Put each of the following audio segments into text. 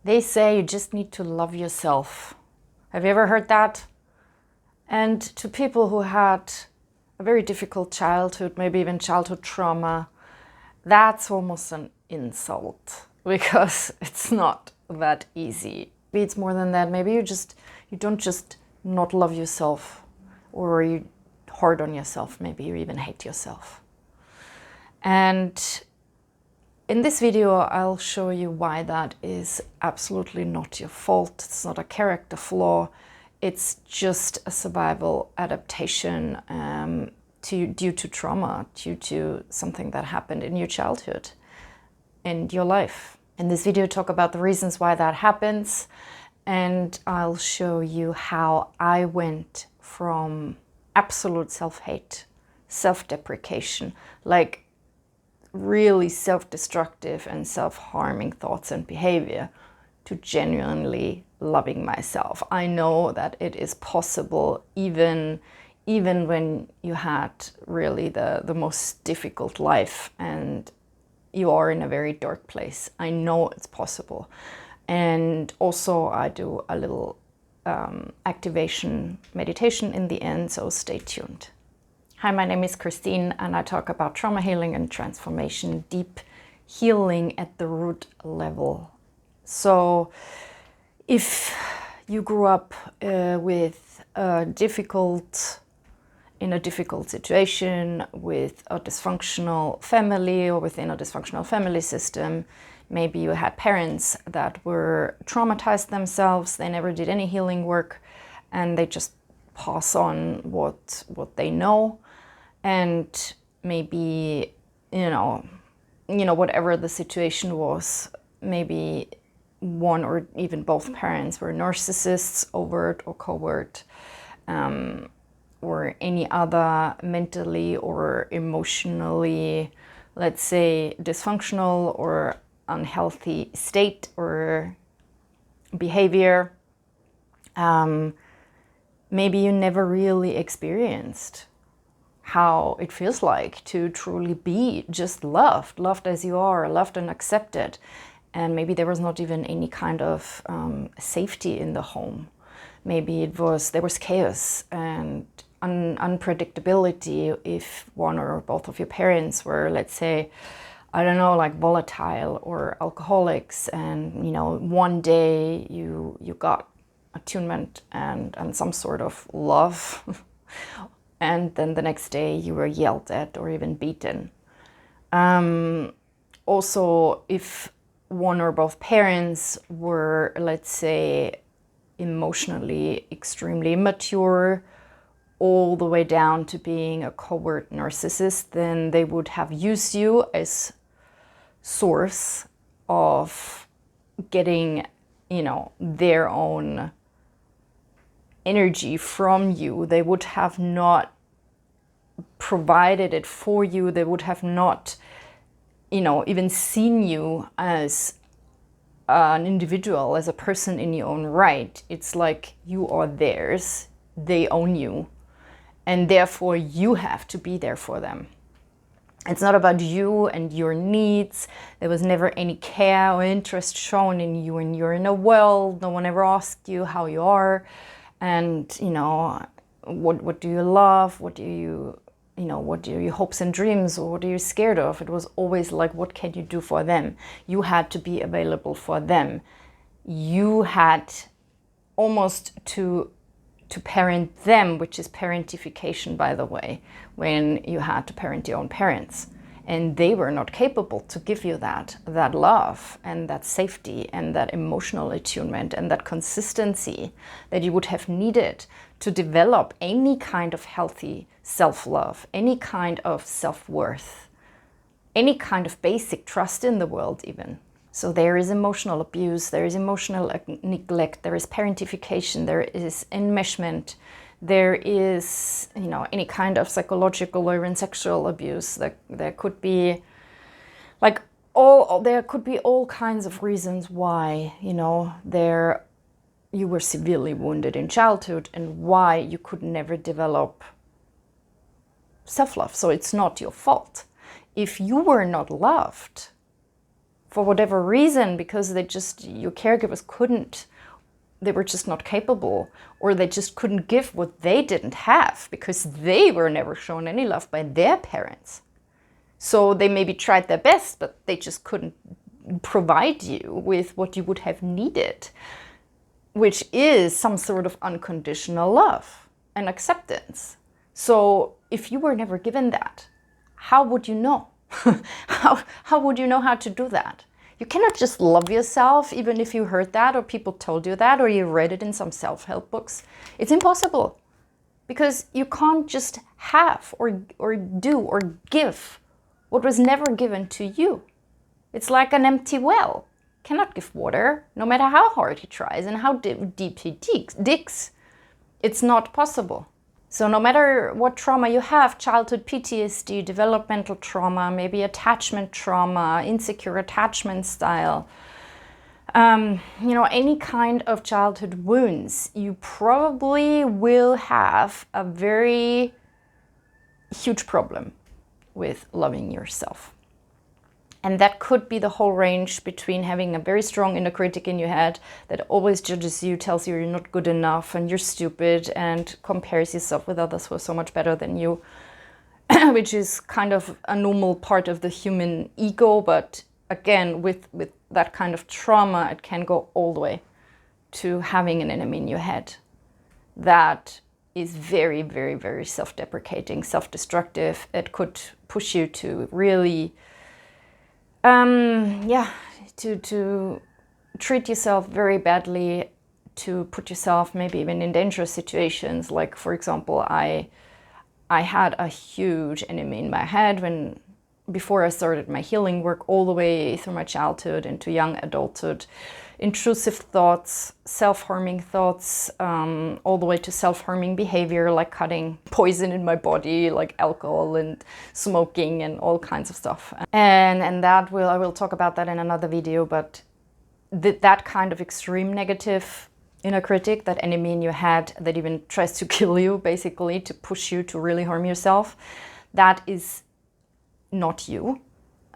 They say you just need to love yourself. Have you ever heard that? And to people who had a very difficult childhood, maybe even childhood trauma, that's almost an insult because it's not that easy. Maybe it's more than that. Maybe you don't just not love yourself, or you're hard on yourself. Maybe you even hate yourself. And in this video, I'll show you why that is absolutely not your fault. It's not a character flaw. It's just a survival adaptation due to trauma, due to something that happened in your childhood, in your life. In this video, I'll talk about the reasons why that happens, and I'll show you how I went from absolute self-hate, self-deprecation, like really self-destructive and self-harming thoughts and behavior, to genuinely loving myself. I know that it is possible even when you had really the most difficult life and you are in a very dark place. I know it's possible. And also I do a little activation meditation in the end, so stay tuned. Hi, my name is Christine and I talk about trauma healing and transformation, deep healing at the root level. So if you grew up in a difficult situation with a dysfunctional family or within a dysfunctional family system, maybe you had parents that were traumatized themselves, they never did any healing work, and they just pass on what they know. And maybe, whatever the situation was, maybe one or even both parents were narcissists, overt or covert, or any other mentally or emotionally, let's say, dysfunctional or unhealthy state or behavior. Maybe you never really experienced how it feels like to truly be just loved as you are, loved and accepted. And maybe there was not even any kind of safety in the home. Maybe there was chaos and unpredictability if one or both of your parents were, let's say, I don't know, like volatile or alcoholics, and one day you got attunement and some sort of love and then the next day you were yelled at or even beaten. Also, if one or both parents were, let's say, emotionally extremely immature, all the way down to being a covert narcissist, then they would have used you as source of getting, their own energy from you. They would have not provided it for you. They would have not, even seen you as an individual, as a person in your own right. It's like you are theirs, they own you, and therefore you have to be there for them. It's not about you and your needs. There was never any care or interest shown in you and your inner world. No one ever asked you how you are, and what do you love, what are your hopes and dreams, or what are you scared of? It was always like, what can you do for them? You had to be available for them. You had almost to parent them, which is parentification, by the way, when you had to parent your own parents. And they were not capable to give you that love and that safety and that emotional attunement and that consistency that you would have needed to develop any kind of healthy self-love, any kind of self-worth, any kind of basic trust in the world even. So there is emotional abuse, there is emotional neglect, there is parentification, there is enmeshment, there is, any kind of psychological or even sexual abuse. There could be there could be all kinds of reasons why, you were severely wounded in childhood and why you could never develop self-love. So it's not your fault. If you were not loved for whatever reason, because your caregivers couldn't, they were just not capable, or they just couldn't give what they didn't have because they were never shown any love by their parents. So they maybe tried their best, but they just couldn't provide you with what you would have needed, which is some sort of unconditional love and acceptance. So if you were never given that, how would you know? How would you know how to do that? You cannot just love yourself, even if you heard that or people told you that or you read it in some self-help books. It's impossible, because you can't just have or do or give what was never given to you. It's like an empty well. Cannot give water, no matter how hard he tries and how deep he digs. It's not possible. So no matter what trauma you have, childhood PTSD, developmental trauma, maybe attachment trauma, insecure attachment style, any kind of childhood wounds, you probably will have a very huge problem with loving yourself. And that could be the whole range between having a very strong inner critic in your head that always judges you, tells you you're not good enough and you're stupid, and compares yourself with others who are so much better than you, which is kind of a normal part of the human ego. But again, with that kind of trauma, it can go all the way to having an enemy in your head that is very, very, very self-deprecating, self-destructive. It could push you to really to treat yourself very badly, to put yourself maybe even in dangerous situations. Like, for example, I had a huge enemy in my head before I started my healing work, all the way through my childhood into young adulthood. Intrusive thoughts, self-harming thoughts, all the way to self-harming behavior, like cutting poison in my body, like alcohol and smoking and all kinds of stuff. And I will talk about that in another video, but that kind of extreme negative inner critic, that enemy in your head that even tries to kill you, basically, to push you to really harm yourself, that is not you.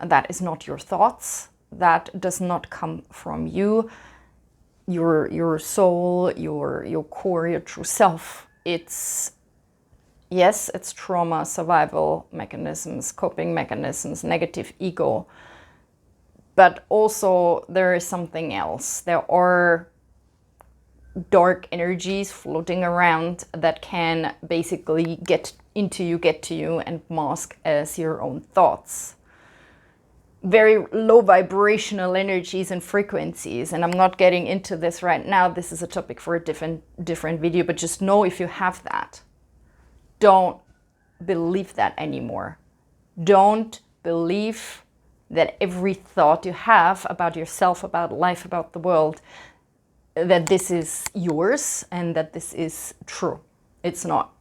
That is not your thoughts. That does not come from you, your soul, your core, your true self. It's trauma, survival mechanisms, coping mechanisms, negative ego. But also there is something else. There are dark energies floating around that can basically get to you and mask as your own thoughts. Very low vibrational energies and frequencies, and I'm not getting into this right now. This is a topic for a different video, but just know, if you have that, don't believe that anymore. Don't believe that every thought you have about yourself, about life, about the world, that this is yours and that this is true. It's not.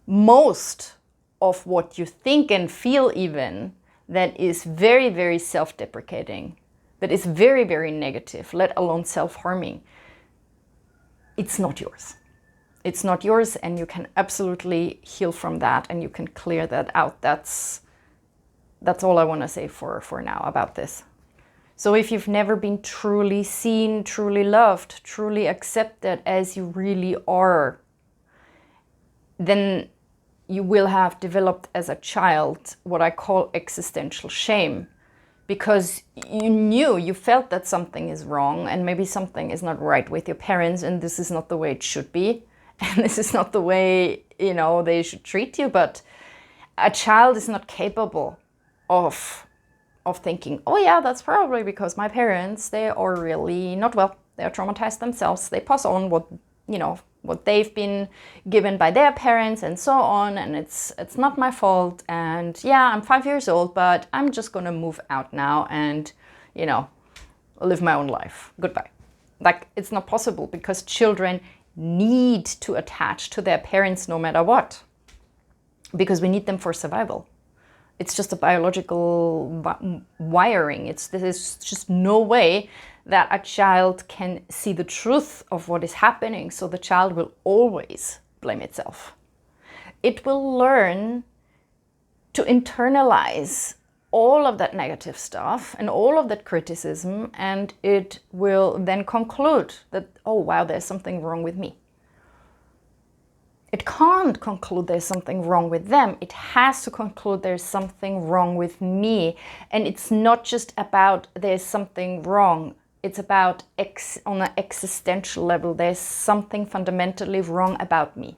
Most of what you think and feel, even, that is very, very self-deprecating, that is very, very negative, let alone self-harming, it's not yours. It's not yours, and you can absolutely heal from that, and you can clear that out. That's all I want to say for now about this. So if you've never been truly seen, truly loved, truly accepted as you really are, then you will have developed as a child what I call existential shame, because you felt that something is wrong and maybe something is not right with your parents, and this is not the way it should be, and this is not the way, they should treat you. But a child is not capable of thinking, oh yeah, that's probably because my parents, they are really not well. They are traumatized themselves. They pass on what they've been given by their parents and so on, and it's not my fault, and yeah, I'm 5 years old, but I'm just gonna move out now and live my own life, goodbye. Like, it's not possible, because children need to attach to their parents no matter what, because we need them for survival. It's just a biological wiring. There's just no way that a child can see the truth of what is happening, so the child will always blame itself. It will learn to internalize all of that negative stuff and all of that criticism, and it will then conclude that, oh wow, there's something wrong with me. It can't conclude there's something wrong with them. It has to conclude there's something wrong with me. And it's not just about there's something wrong. It's about on an existential level, there's something fundamentally wrong about me.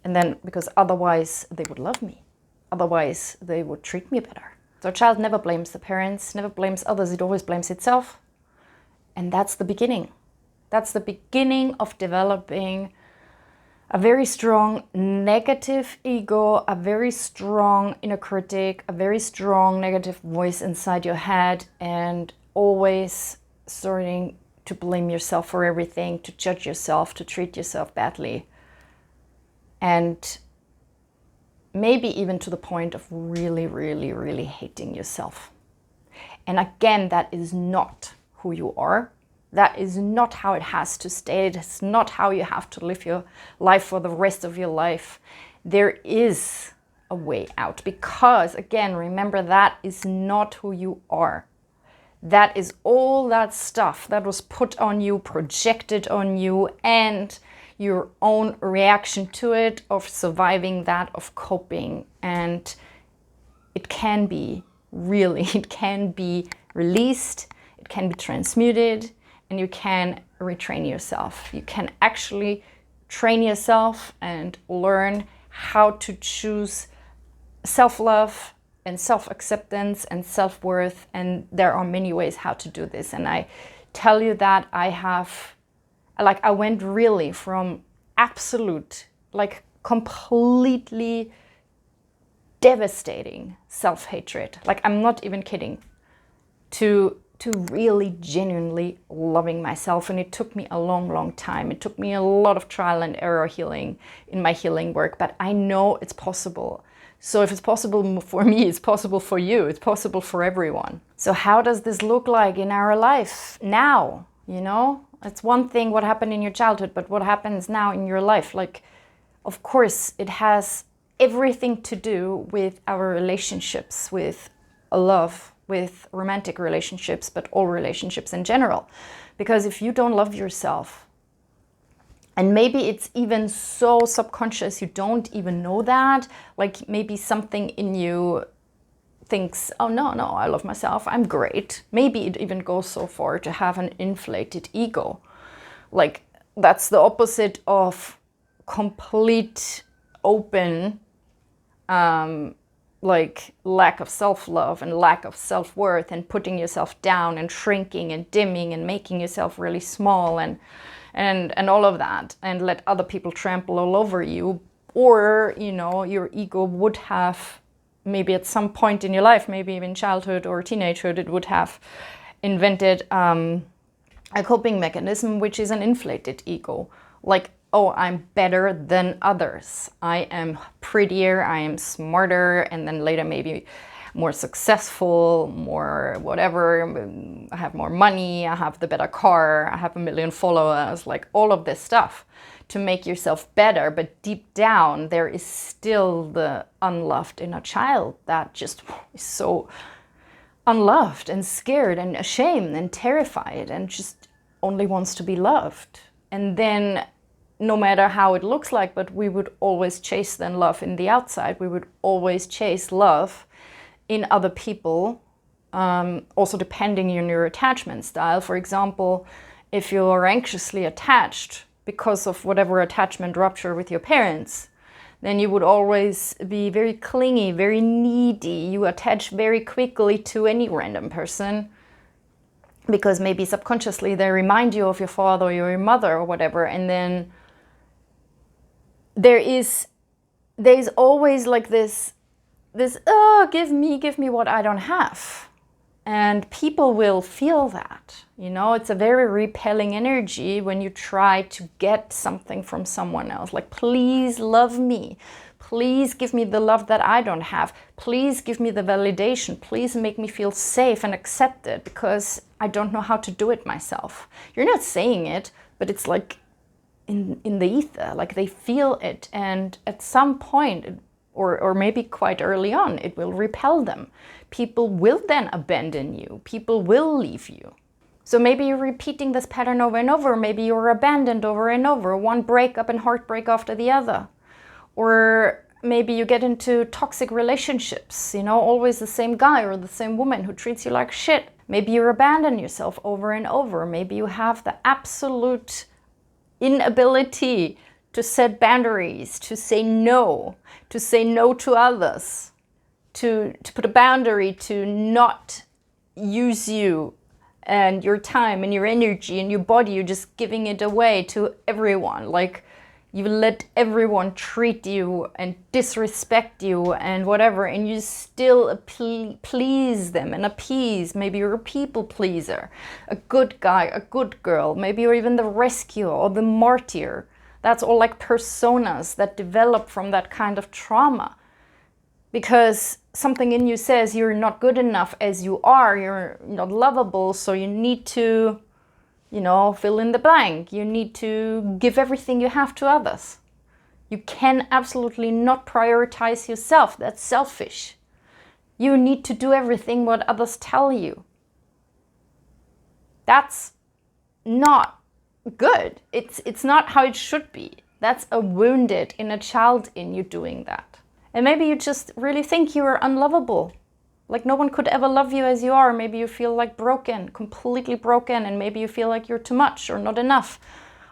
And then, because otherwise they would love me. Otherwise they would treat me better. So a child never blames the parents, never blames others. It always blames itself. And that's the beginning. That's the beginning of developing a very strong negative ego, a very strong inner critic, a very strong negative voice inside your head, and always starting to blame yourself for everything, to judge yourself, to treat yourself badly. And maybe even to the point of really, really, really hating yourself. And again, that is not who you are. That is not how it has to stay. It's not how you have to live your life for the rest of your life. There is a way out, because again, remember, that is not who you are. That is all that stuff that was put on you, projected on you, and your own reaction to it, of surviving that, of coping. And it can be it can be released, it can be transmuted, and you can retrain yourself. You can actually train yourself and learn how to choose self-love and self-acceptance and self-worth. And there are many ways how to do this. And I tell you that I went really from absolute, completely devastating self-hatred. I'm not even kidding. To really genuinely loving myself. And it took me a long, long time. It took me a lot of trial and error healing in my healing work, but I know it's possible. So if it's possible for me, it's possible for you. It's possible for everyone. So how does this look like in our life now? It's one thing what happened in your childhood, but what happens now in your life? Of course, it has everything to do with our relationships, with love, with romantic relationships, but all relationships in general. Because if you don't love yourself, and maybe it's even so subconscious, you don't even know that, maybe something in you thinks, oh no, I love myself, I'm great. Maybe it even goes so far to have an inflated ego. That's the opposite of complete open lack of self-love and lack of self-worth, and putting yourself down and shrinking and dimming and making yourself really small and all of that, and let other people trample all over you. Or, your ego would have, maybe at some point in your life, maybe even childhood or teenagehood, it would have invented a coping mechanism, which is an inflated ego. Oh, I'm better than others. I am prettier, I am smarter, and then later maybe more successful, more whatever. I have more money, I have the better car, I have 1 million followers, all of this stuff to make yourself better. But deep down, there is still the unloved inner child that just is so unloved and scared and ashamed and terrified and just only wants to be loved. And then no matter how it looks like, but we would always chase then love in the outside. We would always chase love in other people, also depending on your attachment style. For example, if you're anxiously attached because of whatever attachment rupture with your parents, then you would always be very clingy, very needy. You attach very quickly to any random person, because maybe subconsciously they remind you of your father or your mother or whatever. And then there's always this oh, give me what I don't have. And people will feel that, it's a very repelling energy when you try to get something from someone else. Please love me. Please give me the love that I don't have. Please give me the validation. Please make me feel safe and accepted, because I don't know how to do it myself. You're not saying it, but it's in the ether, they feel it. And at some point, or maybe quite early on, it will repel them. People will then abandon you. People will leave you. So maybe you're repeating this pattern over and over. Maybe you're abandoned over and over, one breakup and heartbreak after the other. Or maybe you get into toxic relationships, always the same guy or the same woman who treats you like shit. Maybe you abandon yourself over and over. Maybe you have the absolute inability to set boundaries, to say no to others, to put a boundary to not use you and your time and your energy and your body. You're just giving it away to everyone. Like, you let everyone treat you and disrespect you and whatever, and you still please them and appease. Maybe you're a people pleaser, a good guy, a good girl. Maybe you're even the rescuer or the martyr. That's all like personas that develop from that kind of trauma. Because something in you says you're not good enough as you are, you're not lovable, so you need to, fill in the blank. You need to give everything you have to others. You can absolutely not prioritize yourself. That's selfish. You need to do everything what others tell you. That's not good. It's not how it should be. That's a wounded inner child in you doing that. And maybe you just really think you are unlovable. Like no one could ever love you as you are. Maybe you feel like broken, completely broken, and maybe you feel like you're too much or not enough,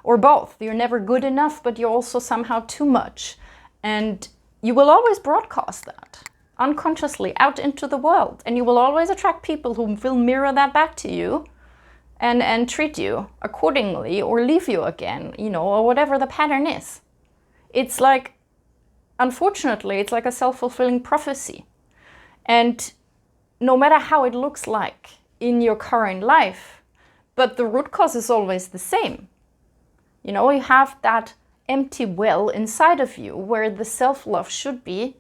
or both. You're never good enough, but you're also somehow too much. And you will always broadcast that unconsciously out into the world. And you will always attract people who will mirror that back to you and treat you accordingly or leave you again, or whatever the pattern is. It's like, unfortunately, it's like a self-fulfilling prophecy. And no matter how it looks like in your current life, but the root cause is always the same. You have that empty well inside of you where the self-love should be,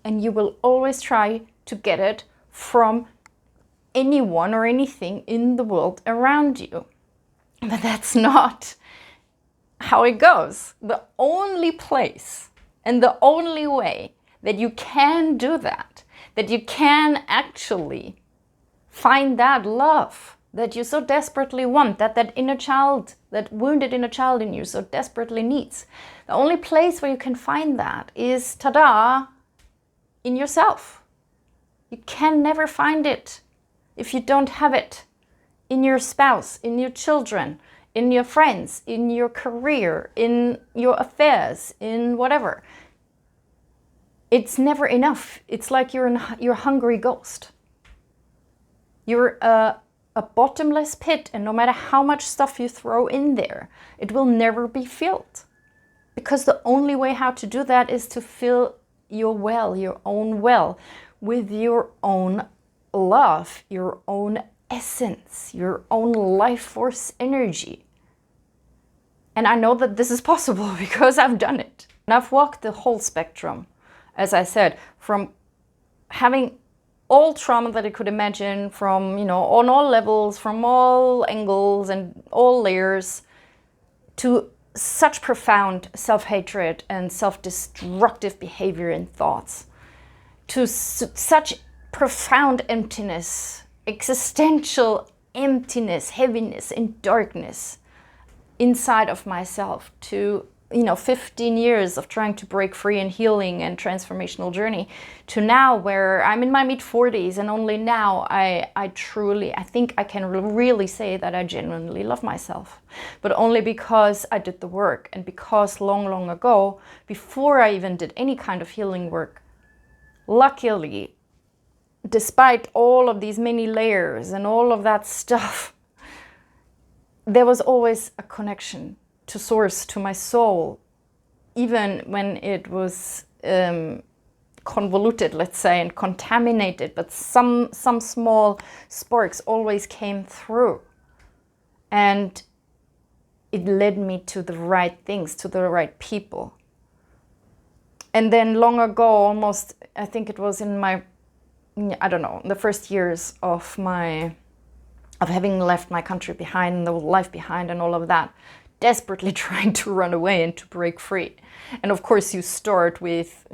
and you will always try to get it from anyone or anything in the world around you. But that's not how it goes. The only place and the only way that you can do that you can actually find that love that you so desperately want, that inner child, that wounded inner child in you so desperately needs. The only place where you can find that is, tada, in yourself. You can never find it if you don't have it in your spouse, in your children, in your friends, in your career, in your affairs, in whatever. It's never enough. It's like you're a hungry ghost. You're a bottomless pit, and no matter how much stuff you throw in there, it will never be filled. Because the only way how to do that is to fill your own well, with your own love, your own essence, your own life force energy. And I know that this is possible because I've done it. And I've walked the whole spectrum. As I said, from having all trauma that I could imagine, from, on all levels, from all angles and all layers, to such profound self-hatred and self-destructive behavior and thoughts, to such profound emptiness, existential emptiness, heaviness and darkness inside of myself, to 15 years of trying to break free and healing and transformational journey, to now where I'm in my mid-40s, and only now I think I can really say that I genuinely love myself. But only because I did the work, and because long ago, before I even did any kind of healing work, luckily, despite all of these many layers and all of that stuff, there was always a connection to source, to my soul, even when it was convoluted, let's say, and contaminated, but some small sparks always came through. And it led me to the right things, to the right people. And then long ago, almost, I think it was in my, the first years of having left my country behind, the life behind and all of that, desperately trying to run away and to break free. And of course you start with,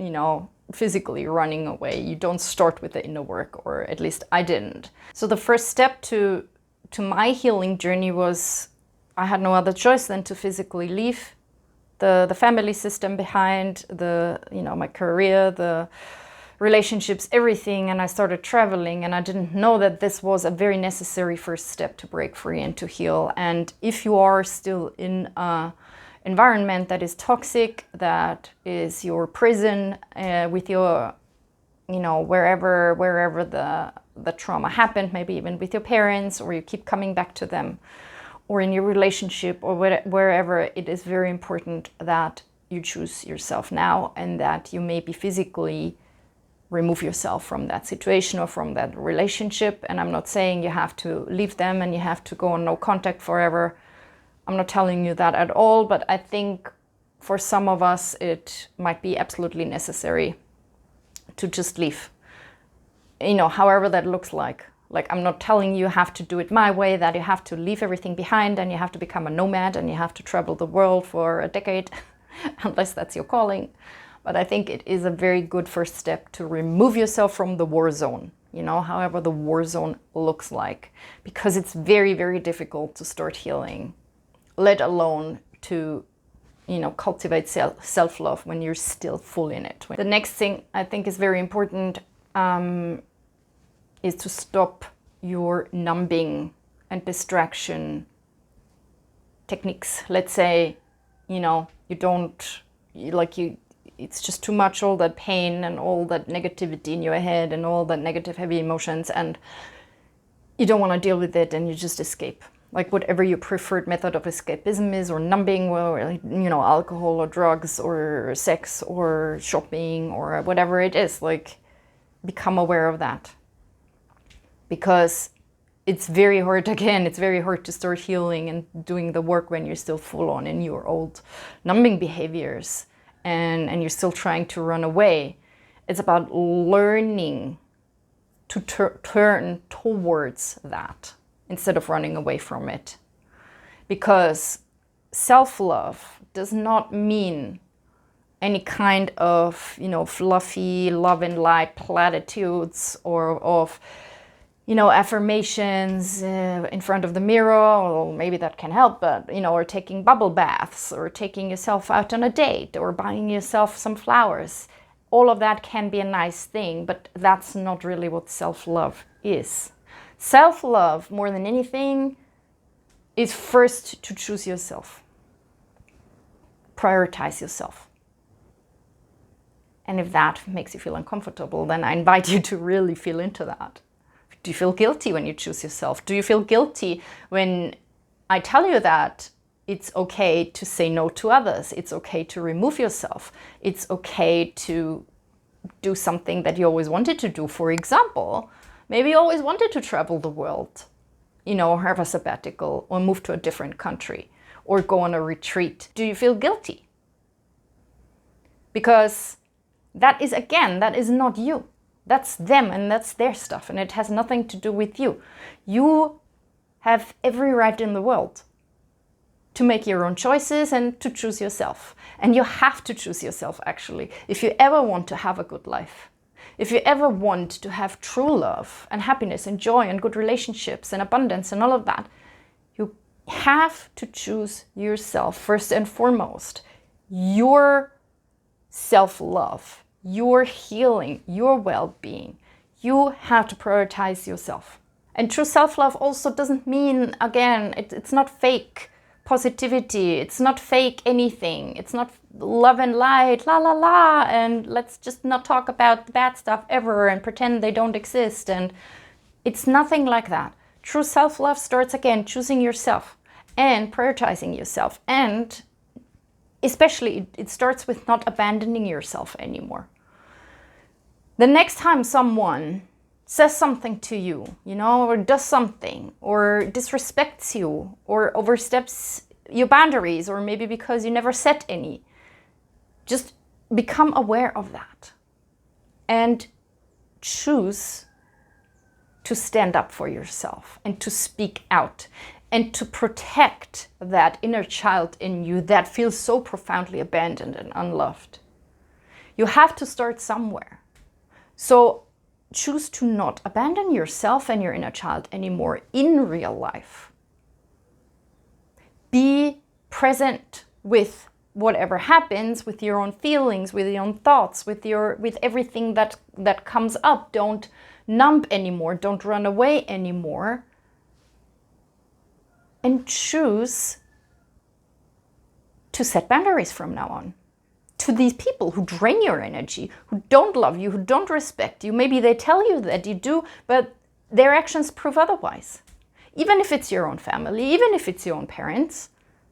physically running away. You don't start with the inner work, or at least I didn't. So the first step to my healing journey was I had no other choice than to physically leave the family system behind, my career, the relationships, everything, and I started traveling, and I didn't know that this was a very necessary first step to break free and to heal. And if you are still in a environment that is toxic, that is your prison, with your, wherever the trauma happened, maybe even with your parents, or you keep coming back to them, or in your relationship, or wherever, it is very important that you choose yourself now, and that you maybe physically remove yourself from that situation or from that relationship. And I'm not saying you have to leave them and you have to go on no contact forever. I'm not telling you that at all, but I think for some of us it might be absolutely necessary to just leave, however that looks like. Like, I'm not telling you have to do it my way, that you have to leave everything behind and you have to become a nomad and you have to travel the world for a decade, unless that's your calling. But I think it is a very good first step to remove yourself from the war zone, however the war zone looks like, because it's very, very difficult to start healing, let alone to, cultivate self-love when you're still full in it. The next thing I think is very important, is to stop your numbing and distraction techniques. Let's say, it's just too much, all that pain and all that negativity in your head and all that negative heavy emotions, and you don't want to deal with it and you just escape. Like, whatever your preferred method of escapism is, or numbing, or, alcohol or drugs or sex or shopping or whatever it is, like, become aware of that. Because it's very hard to start healing and doing the work when you're still full on in your old numbing behaviors and you're still trying to run away. It's about learning to turn towards that instead of running away from it. Because self-love does not mean any kind of, fluffy love and light platitudes or of affirmations in front of the mirror, or maybe that can help, but, or taking bubble baths, or taking yourself out on a date, or buying yourself some flowers. All of that can be a nice thing, but that's not really what self-love is. Self-love, more than anything, is first to choose yourself. Prioritize yourself. And if that makes you feel uncomfortable, then I invite you to really feel into that. Do you feel guilty when you choose yourself? Do you feel guilty when I tell you that it's okay to say no to others? It's okay to remove yourself. It's okay to do something that you always wanted to do. For example, maybe you always wanted to travel the world, or have a sabbatical, or move to a different country, or go on a retreat. Do you feel guilty? Because that is not you. That's them and that's their stuff, and it has nothing to do with you. You have every right in the world to make your own choices and to choose yourself. And you have to choose yourself, actually, if you ever want to have a good life. If you ever want to have true love and happiness and joy and good relationships and abundance and all of that, you have to choose yourself first and foremost. Your self-love, your healing, your well-being. You have to prioritize yourself. And true self-love also doesn't mean, again, it's not fake positivity. It's not fake anything. It's not love and light, la la la, and let's just not talk about the bad stuff ever and pretend they don't exist. And it's nothing like that. True self-love starts, again, choosing yourself and prioritizing yourself. And especially, it starts with not abandoning yourself anymore. The next time someone says something to you, or does something, or disrespects you, or oversteps your boundaries, or maybe because you never set any, just become aware of that and choose to stand up for yourself and to speak out and to protect that inner child in you that feels so profoundly abandoned and unloved. You have to start somewhere. So choose to not abandon yourself and your inner child anymore in real life. Be present with whatever happens, with your own feelings, with your own thoughts, with everything that comes up. Don't numb anymore. Don't run away anymore. And choose to set boundaries from now on. To these people who drain your energy, who don't love you, who don't respect you. Maybe they tell you that you do, but their actions prove otherwise. Even if it's your own family, even if it's your own parents,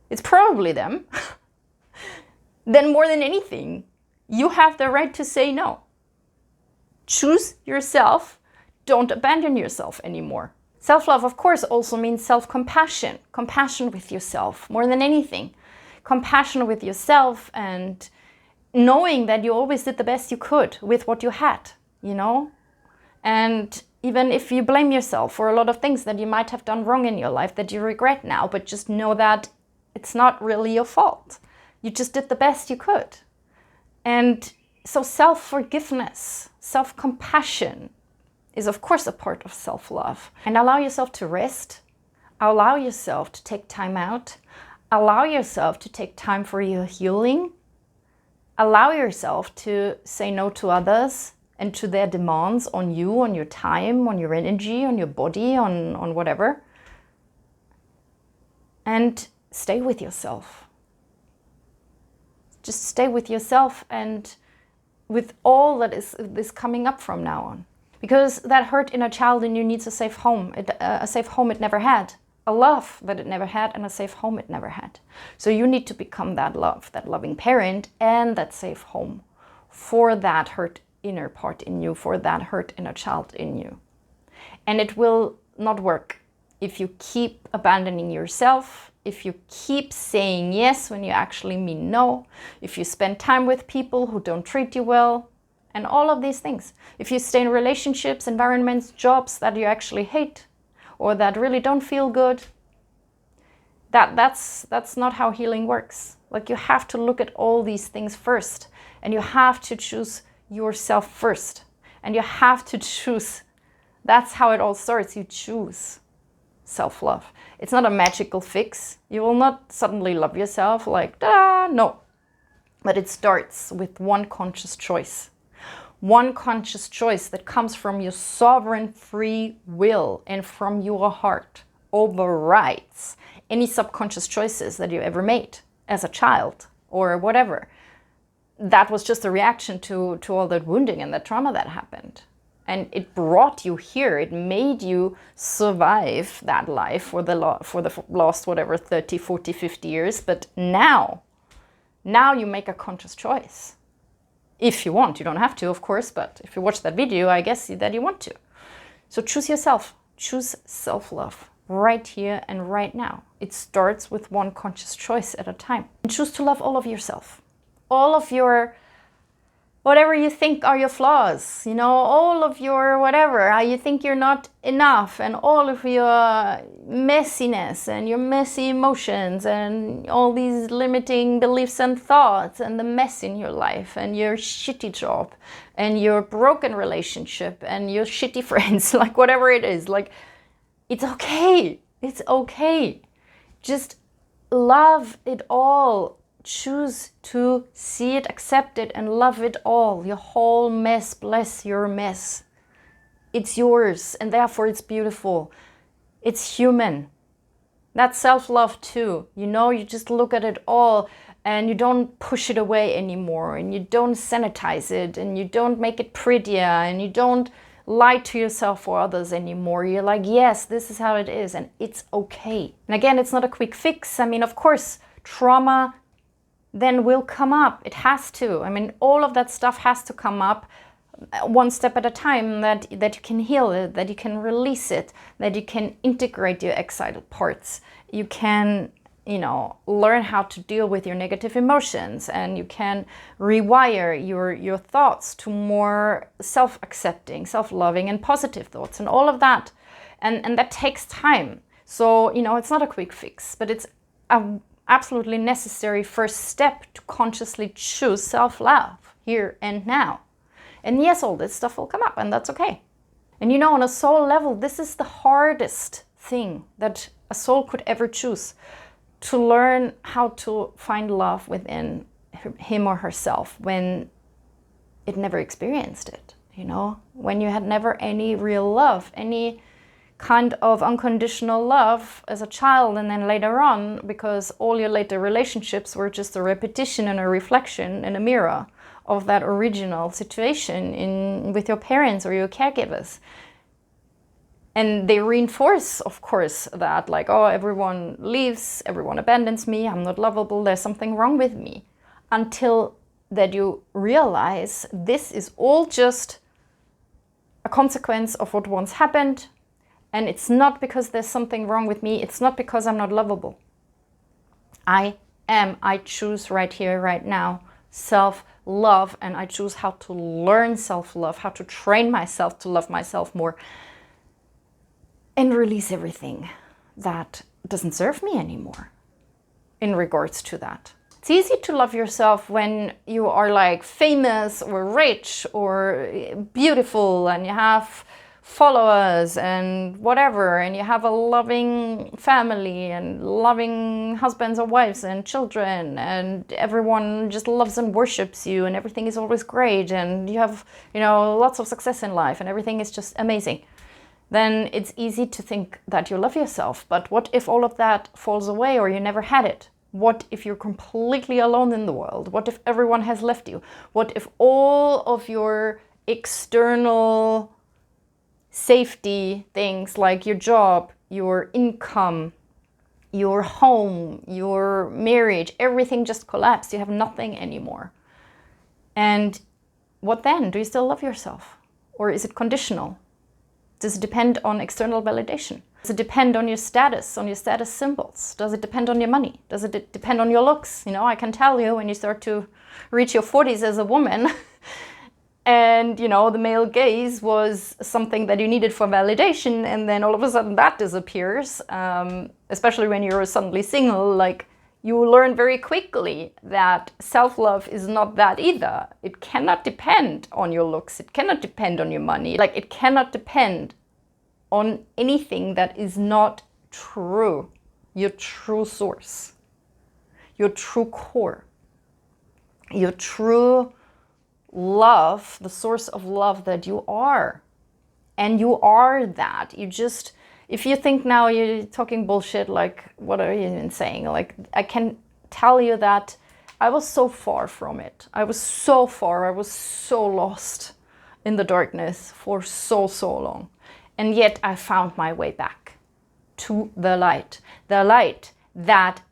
it's probably them. Then more than anything, you have the right to say no. Choose yourself. Don't abandon yourself anymore. Self-love, of course, also means self-compassion. Compassion with yourself, more than anything. Compassion with yourself and knowing that you always did the best you could with what you had, you know? And even if you blame yourself for a lot of things that you might have done wrong in your life that you regret now, but just know that it's not really your fault. You just did the best you could. And so self-forgiveness, self-compassion is of course a part of self-love. And allow yourself to rest. Allow yourself to take time out. Allow yourself to take time for your healing. Allow yourself to say no to others and to their demands on you, on your time, on your energy, on your body, on whatever. And stay with yourself. Just stay with yourself and with all that is coming up from now on. Because that hurt inner child in you needs a safe home. A safe home it never had. A love that it never had and a safe home it never had. So you need to become that love, that loving parent and that safe home for that hurt inner part in you, for that hurt inner child in you. And it will not work if you keep abandoning yourself, if you keep saying yes when you actually mean no, if you spend time with people who don't treat you well, and all of these things. If you stay in relationships, environments, jobs that you actually hate, or that really don't feel good, that's not how healing works. Like, you have to look at all these things first, and you have to choose yourself first, and you have to choose. That's how it all starts. You choose self-love. It's not a magical fix. You will not suddenly love yourself like, da, no. But it starts with one conscious choice. One conscious choice that comes from your sovereign free will and from your heart overrides any subconscious choices that you ever made as a child or whatever. That was just a reaction to all that wounding and that trauma that happened. And it brought you here. It made you survive that life for the last, whatever, 30, 40, 50 years. But now you make a conscious choice. If you want, you don't have to, of course, but if you watch that video, I guess that you want to. So choose yourself, choose self-love right here and right now. It starts with one conscious choice at a time. And choose to love all of yourself, all of your, whatever you think are your flaws, you know, all of your whatever, how you think you're not enough, and all of your messiness and your messy emotions and all these limiting beliefs and thoughts and the mess in your life and your shitty job and your broken relationship and your shitty friends, like whatever it is, like, it's okay. It's okay. Just love it all. Choose to see it, accept it, and love it all. Your whole mess, bless your mess. It's yours, and therefore it's beautiful. It's human. That's self-love too. You know, you just look at it all, and you don't push it away anymore, and you don't sanitize it, and you don't make it prettier, and you don't lie to yourself or others anymore. You're like, yes, this is how it is, and it's okay. And again, it's not a quick fix. I mean, of course, trauma then will come up. It has to. I mean, all of that stuff has to come up one step at a time, that you can heal it, that you can release it, that you can integrate your exiled parts. You can, you know, learn how to deal with your negative emotions, and you can rewire your thoughts to more self-accepting, self-loving and positive thoughts and all of that. And that takes time. So, you know, it's not a quick fix, but it's a absolutely necessary first step to consciously choose self-love. here and now. And yes, all this stuff will come up, and that's okay. And you know, on a soul level, this is the hardest thing that a soul could ever choose, to learn how to find love within him or herself when it never experienced it, you know, when you had never any real love, any kind of unconditional love as a child, and then later on, because all your later relationships were just a repetition and a reflection in a mirror of that original situation with your parents or your caregivers. And they reinforce, of course, that like, oh, everyone leaves, everyone abandons me, I'm not lovable, there's something wrong with me. Until that you realize this is all just a consequence of what once happened. And it's not because there's something wrong with me. It's not because I'm not lovable. I choose right here, right now, self-love. And I choose how to learn self-love, how to train myself to love myself more. And release everything that doesn't serve me anymore in regards to that. It's easy to love yourself when you are like famous or rich or beautiful and you have followers and whatever, and you have a loving family and loving husbands or wives and children, and everyone just loves and worships you, and everything is always great, and you have, you know, lots of success in life and everything is just amazing. Then it's easy to think that you love yourself. But what if all of that falls away, or you never had it? What if you're completely alone in the world? What if everyone has left you? What if all of your external safety things, like your job, your income, your home, your marriage, everything just collapsed? You have nothing anymore. And what then? Do you still love yourself? Or is it conditional? Does it depend on external validation? Does it depend on your status symbols? Does it depend on your money? Does it depend on your looks? You know, I can tell you, when you start to reach your 40s as a woman, and, you know, the male gaze was something that you needed for validation, and then all of a sudden that disappears, especially when you're suddenly single, like, you learn very quickly that self-love is not that either. It cannot depend on your looks. It cannot depend on your money. Like, it cannot depend on anything that is not true. Your true source. Your true core. Your true love, the source of love that you are. And you are that. You just... If you think now you're talking bullshit, like, what are you even saying? Like, I can tell you that I was so far from it. I was so far, I was so lost in the darkness for so long. And yet I found my way back to the light that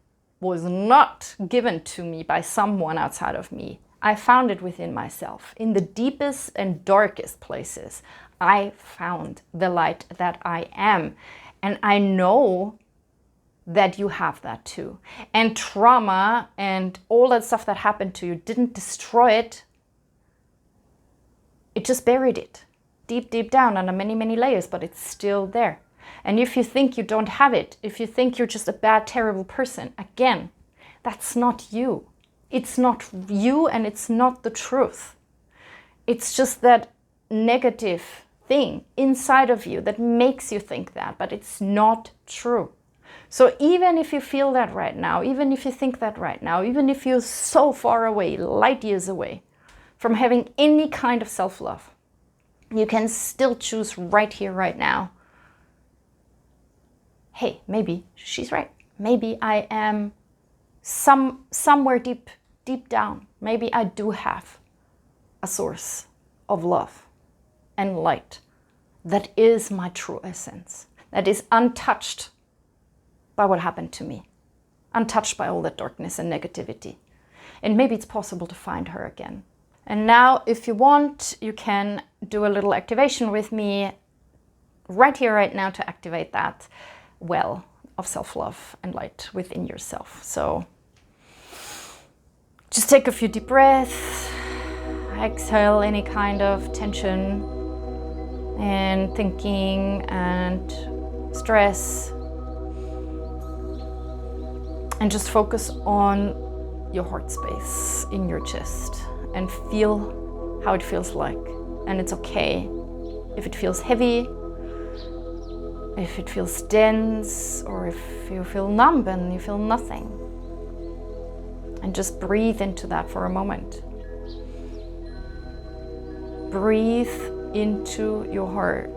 was not given to me by someone outside of me. I found it within myself. In the deepest and darkest places, I found the light that I am. And I know that you have that too. And trauma and all that stuff that happened to you didn't destroy it. It just buried it deep down under many layers, but it's still there. And if you think you don't have it, if you think you're just a bad, terrible person, again, that's not you. It's not you, and it's not the truth. It's just that negative thing inside of you that makes you think that, but it's not true. So even if you feel that right now, even if you think that right now, even if you're so far away, light years away from having any kind of self-love, you can still choose right here, right now. Hey, maybe she's right. Maybe I am somewhere deep down. Maybe I do have a source of love and light that is my true essence, that is untouched by what happened to me, untouched by all that darkness and negativity. And maybe it's possible to find her again. And now, if you want, you can do a little activation with me right here, right now, to activate that well of self-love and light within yourself. So just take a few deep breaths, exhale any kind of tension and thinking and stress, and just focus on your heart space in your chest and feel how it feels like. And it's okay if it feels heavy, if it feels dense, or if you feel numb and you feel nothing. And just breathe into that for a moment. Breathe into your heart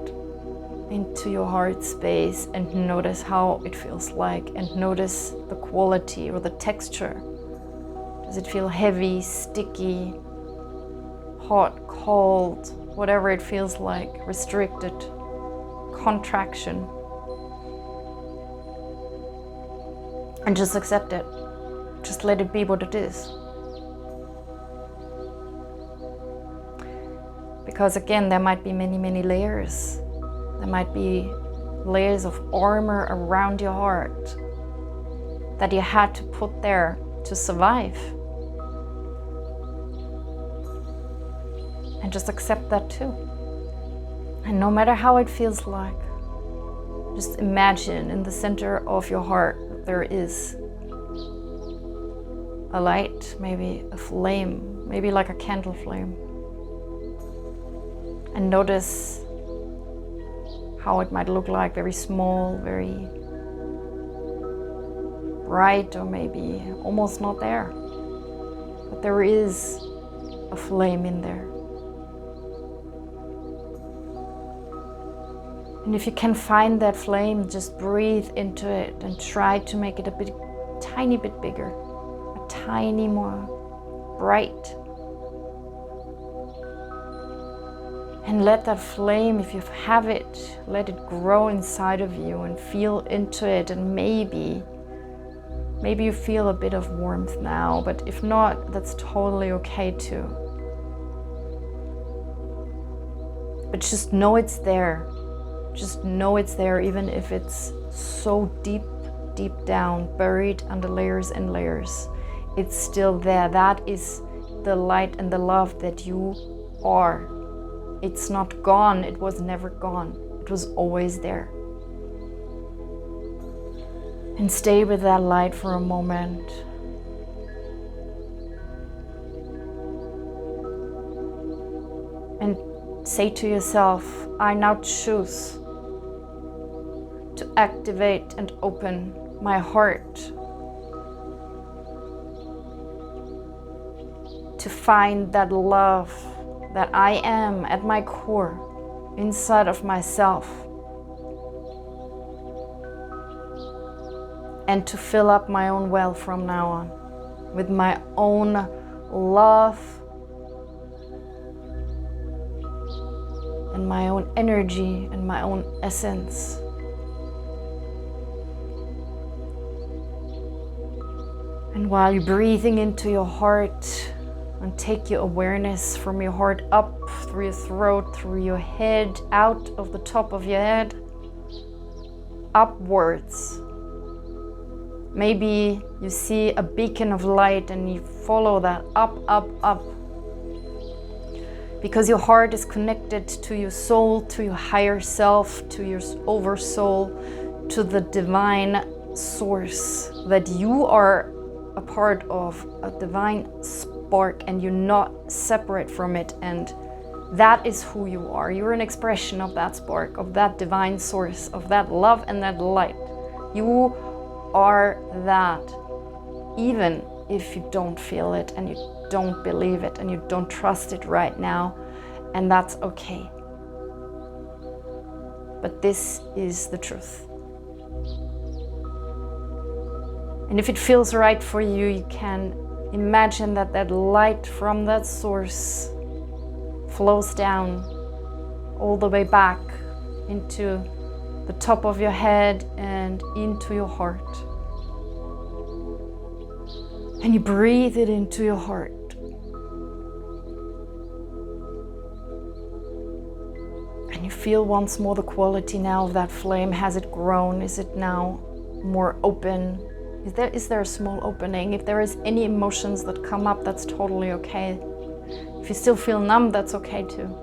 space, and notice how it feels like, and notice the quality or the texture. Does it feel heavy, sticky, hot, cold, whatever it feels like, restricted, contraction? And just accept it. Just let it be what it is. Because again, there might be many, many layers. There might be layers of armor around your heart that you had to put there to survive. And just accept that too. And no matter how it feels like, just imagine in the center of your heart there is a light, maybe a flame, maybe like a candle flame. And notice how it might look like, very small, very bright, or maybe almost not there. But there is a flame in there. And if you can find that flame, just breathe into it and try to make it a tiny bit bigger, a tiny more bright. And let that flame, if you have it, let it grow inside of you and feel into it. And maybe you feel a bit of warmth now, but if not, that's totally okay too. But just know it's there. Just know it's there, even if it's so deep, deep down, buried under layers and layers. It's still there. That is the light and the love that you are. It's not gone. It was never gone. It was always there. And stay with that light for a moment. And say to yourself, I now choose to activate and open my heart to find that love that I am at my core, inside of myself, and to fill up my own well from now on with my own love and my own energy and my own essence. And while you're breathing into your heart, and take your awareness from your heart up through your throat, through your head, out of the top of your head, upwards. Maybe you see a beacon of light and you follow that up, up, up. Because your heart is connected to your soul, to your higher self, to your oversoul, to the divine source that you are a part of, a divine spark, and you're not separate from it. And that is who you are. You're an expression of that spark, of that divine source, of that love and that light. You are that, even if you don't feel it and you don't believe it and you don't trust it right now, and that's okay. But this is the truth. And if it feels right for you, you can imagine that that light from that source flows down all the way back into the top of your head and into your heart. And you breathe it into your heart. And you feel once more the quality now of that flame. Has it grown? Is it now more open? Is there a small opening? If there is any emotions that come up, that's totally okay. If you still feel numb, that's okay too.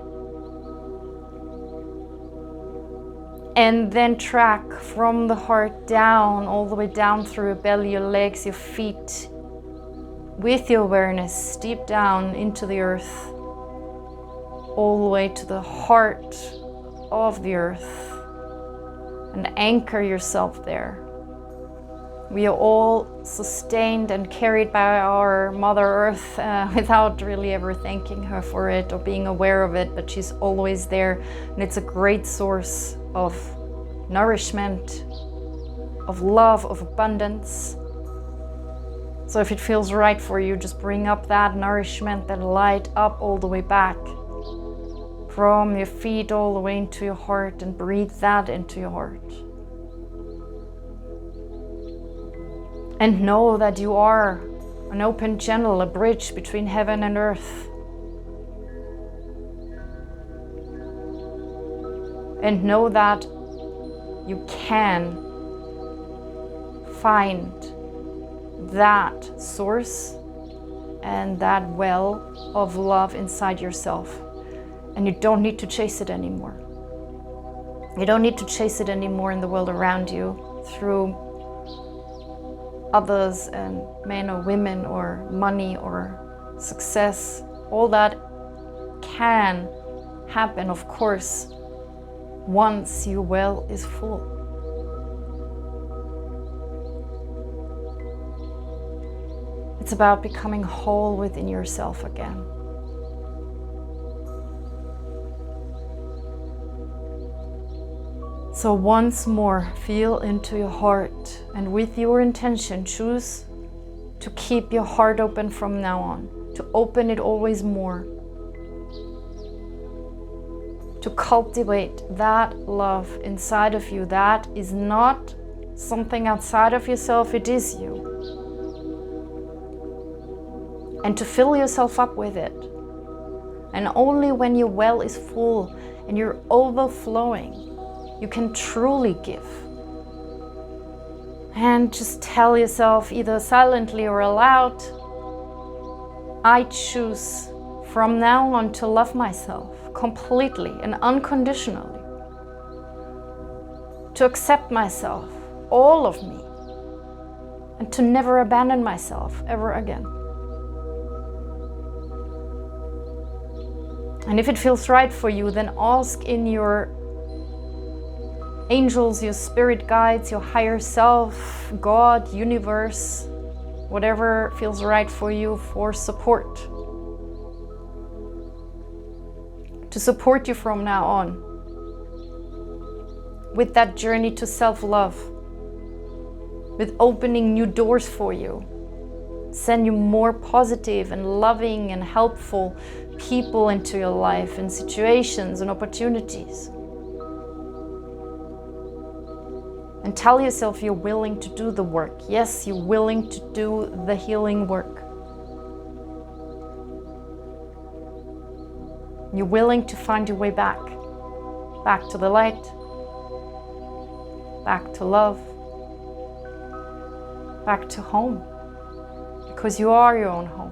And then track from the heart down, all the way down through your belly, your legs, your feet, with your awareness deep down into the earth, all the way to the heart of the earth, and anchor yourself there. We are all sustained and carried by our Mother Earth without really ever thanking her for it or being aware of it, but she's always there, and it's a great source of nourishment, of love, of abundance. So if it feels right for you, just bring up that nourishment, that light up all the way back from your feet all the way into your heart, and breathe that into your heart. And know that you are an open channel, a bridge between heaven and earth. And know that you can find that source and that well of love inside yourself. And you don't need to chase it anymore. You don't need to chase it anymore in the world around you through others and men or women or money or success. All that can happen, of course, once your well is full. It's about becoming whole within yourself again. So once more, feel into your heart, and with your intention, choose to keep your heart open from now on, to open it always more, to cultivate that love inside of you. That is not something outside of yourself, it is you. And to fill yourself up with it. And only when your well is full and you're overflowing, you can truly give. And just tell yourself, either silently or aloud, I choose from now on to love myself completely and unconditionally. To accept myself, all of me, and to never abandon myself ever again. And if it feels right for you, then ask in your angels, your spirit guides, your higher self, God, universe, whatever feels right for you, for support. To support you from now on with that journey to self-love, with opening new doors for you, send you more positive and loving and helpful people into your life and situations and opportunities. And tell yourself you're willing to do the work. Yes, you're willing to do the healing work. You're willing to find your way back. Back to the light. Back to love. Back to home. Because you are your own home.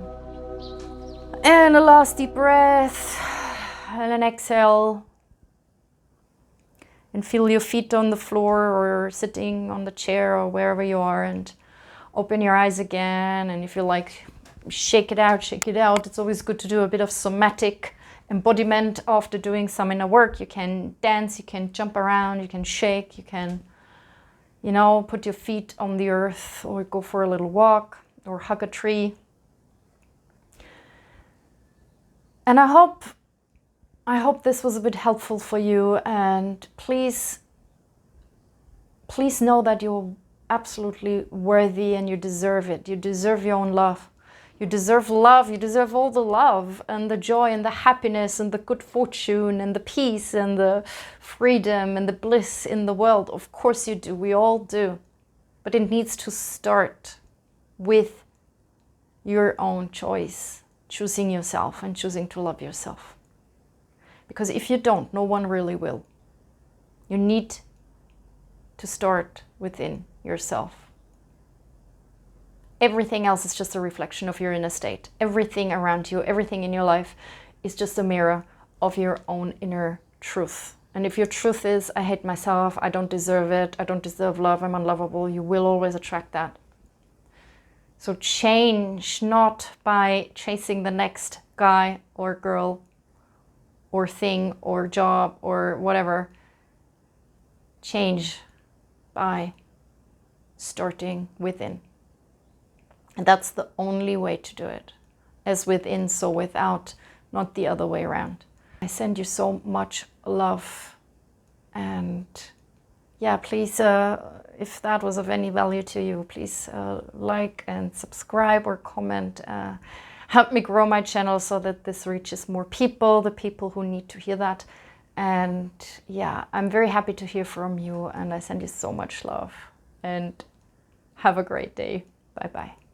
And a last deep breath. And an exhale. And feel your feet on the floor or sitting on the chair or wherever you are, and open your eyes again. And if you like, shake it out, shake it out. It's always good to do a bit of somatic embodiment after doing some inner work. You can dance, you can jump around, you can shake, you can, put your feet on the earth or go for a little walk or hug a tree. And I hope this was a bit helpful for you, and please know that you're absolutely worthy and you deserve it. You deserve your own love. You deserve love. You deserve all the love and the joy and the happiness and the good fortune and the peace and the freedom and the bliss in the world. Of course you do. We all do. But it needs to start with your own choice, choosing yourself and choosing to love yourself. Because if you don't, no one really will. You need to start within yourself. Everything else is just a reflection of your inner state. Everything around you, everything in your life is just a mirror of your own inner truth. And if your truth is, I hate myself, I don't deserve it, I don't deserve love, I'm unlovable, you will always attract that. So change not by chasing the next guy or girl or thing or job or whatever. Change by starting within. And that's the only way to do it. As within, so without, not the other way around. I send you so much love. And yeah, please, if that was of any value to you, please like and subscribe or comment. Help me grow my channel so that this reaches more people, the people who need to hear that. And yeah, I'm very happy to hear from you, and I send you so much love. And have a great day. Bye-bye.